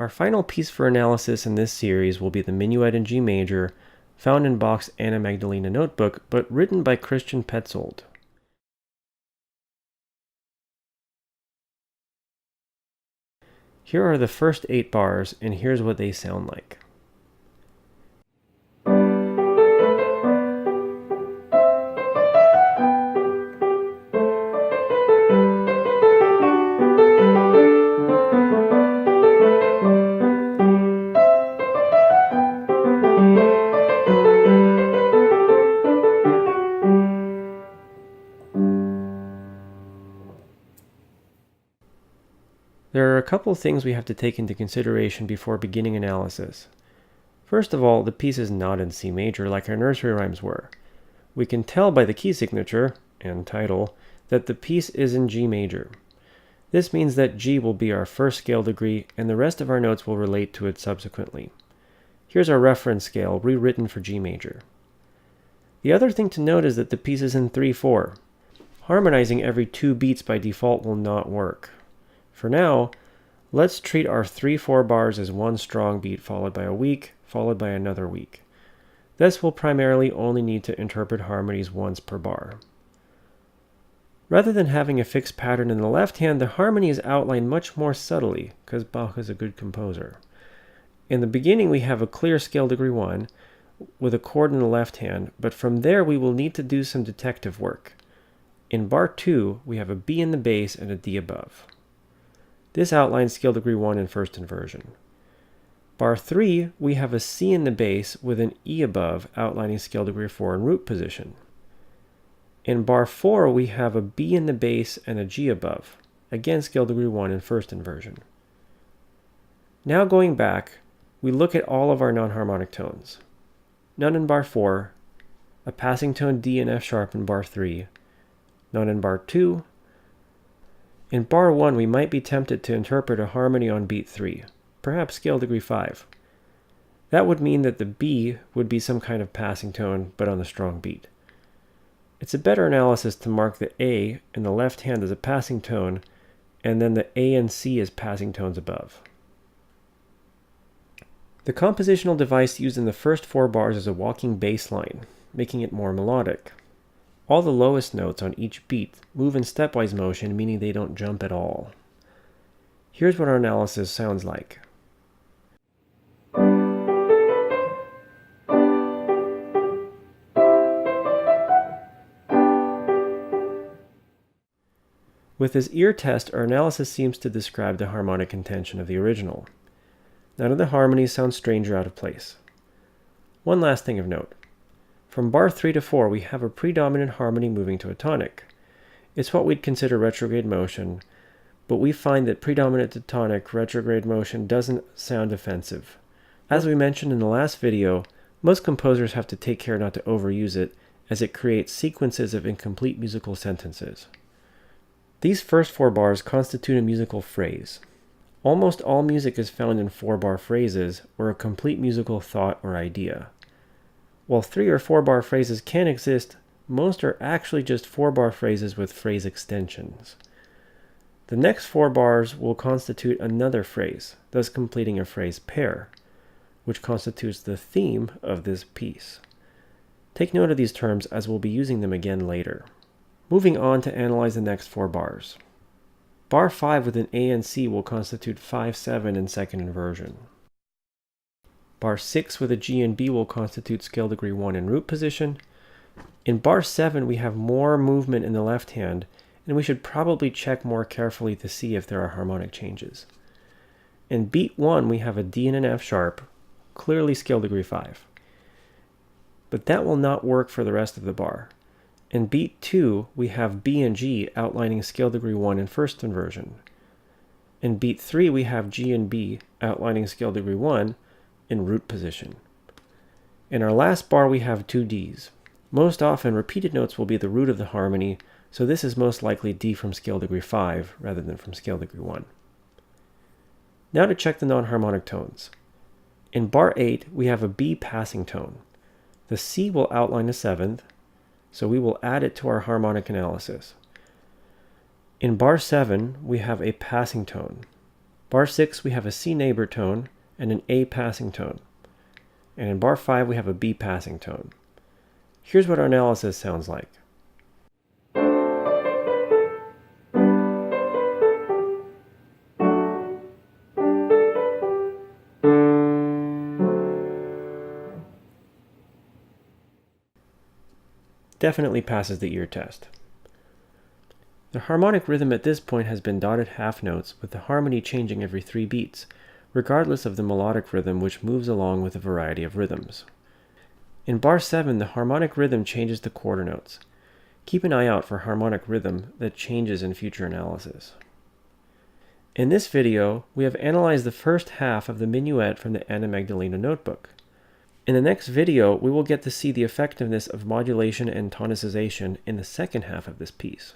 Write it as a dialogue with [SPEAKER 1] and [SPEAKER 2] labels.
[SPEAKER 1] Our final piece for analysis in this series will be the Minuet in G major, found in Bach's Anna Magdalena notebook, but written by Christian Petzold. Here are the first 8 bars, and here's what they sound like. There are a couple things we have to take into consideration before beginning analysis. First of all, the piece is not in C major like our nursery rhymes were. We can tell by the key signature, and title, that the piece is in G major. This means that G will be our first scale degree, and the rest of our notes will relate to it subsequently. Here's our reference scale, rewritten for G major. The other thing to note is that the piece is in 3/4. Harmonizing every 2 beats by default will not work. For now, let's treat our 3/4 bars as one strong beat followed by a weak, followed by another weak. Thus we'll primarily only need to interpret harmonies once per bar. Rather than having a fixed pattern in the left hand, the harmony is outlined much more subtly, because Bach is a good composer. In the beginning we have a clear scale degree 1, with a chord in the left hand, but from there we will need to do some detective work. In bar 2, we have a B in the bass and a D above. This outlines scale degree 1 in first inversion. Bar 3, we have a C in the bass with an E above, outlining scale degree 4 in root position. In bar 4, we have a B in the bass and a G above, again scale degree 1 in first inversion. Now going back, we look at all of our non-harmonic tones. None in bar 4, a passing tone D and F sharp in bar 3, none in bar 2. In bar 1, we might be tempted to interpret a harmony on beat 3, perhaps scale degree 5. That would mean that the B would be some kind of passing tone, but on the strong beat. It's a better analysis to mark the A in the left hand as a passing tone, and then the A and C as passing tones above. The compositional device used in the first 4 bars is a walking bass line, making it more melodic. All the lowest notes on each beat move in stepwise motion, meaning they don't jump at all. Here's what our analysis sounds like. With this ear test, our analysis seems to describe the harmonic intention of the original. None of the harmonies sound strange or out of place. One last thing of note. From bar 3 to 4, we have a predominant harmony moving to a tonic. It's what we'd consider retrograde motion, but we find that predominant to tonic retrograde motion doesn't sound offensive. As we mentioned in the last video, most composers have to take care not to overuse it, as it creates sequences of incomplete musical sentences. These first 4 bars constitute a musical phrase. Almost all music is found in 4-bar phrases, or a complete musical thought or idea. While 3 or 4-bar phrases can exist, most are actually just 4-bar phrases with phrase extensions. The next 4 bars will constitute another phrase, thus completing a phrase pair, which constitutes the theme of this piece. Take note of these terms as we'll be using them again later. Moving on to analyze the next 4 bars. Bar 5 with an A and C will constitute 5/7 in second inversion. Bar 6 with a G and B will constitute scale degree 1 in root position. In bar 7, we have more movement in the left hand, and we should probably check more carefully to see if there are harmonic changes. In beat 1, we have a D and an F sharp, clearly scale degree 5. But that will not work for the rest of the bar. In beat 2, we have B and G outlining scale degree 1 in first inversion. In beat 3, we have G and B outlining scale degree 1 in root position. In our last bar, we have 2 Ds. Most often, repeated notes will be the root of the harmony, so this is most likely D from scale degree 5 rather than from scale degree 1. Now to check the non-harmonic tones. In bar 8, we have a B passing tone. The C will outline a 7th, so we will add it to our harmonic analysis. In bar 7, we have a passing tone. Bar 6, we have a C neighbor tone and an A passing tone. And in bar 5, we have a B passing tone. Here's what our analysis sounds like. Definitely passes the ear test. The harmonic rhythm at this point has been dotted half notes, with the harmony changing every 3 beats, regardless of the melodic rhythm, which moves along with a variety of rhythms. In bar 7, the harmonic rhythm changes to quarter notes. Keep an eye out for harmonic rhythm that changes in future analysis. In this video, we have analyzed the first half of the minuet from the Anna Magdalena notebook. In the next video, we will get to see the effectiveness of modulation and tonicization in the second half of this piece.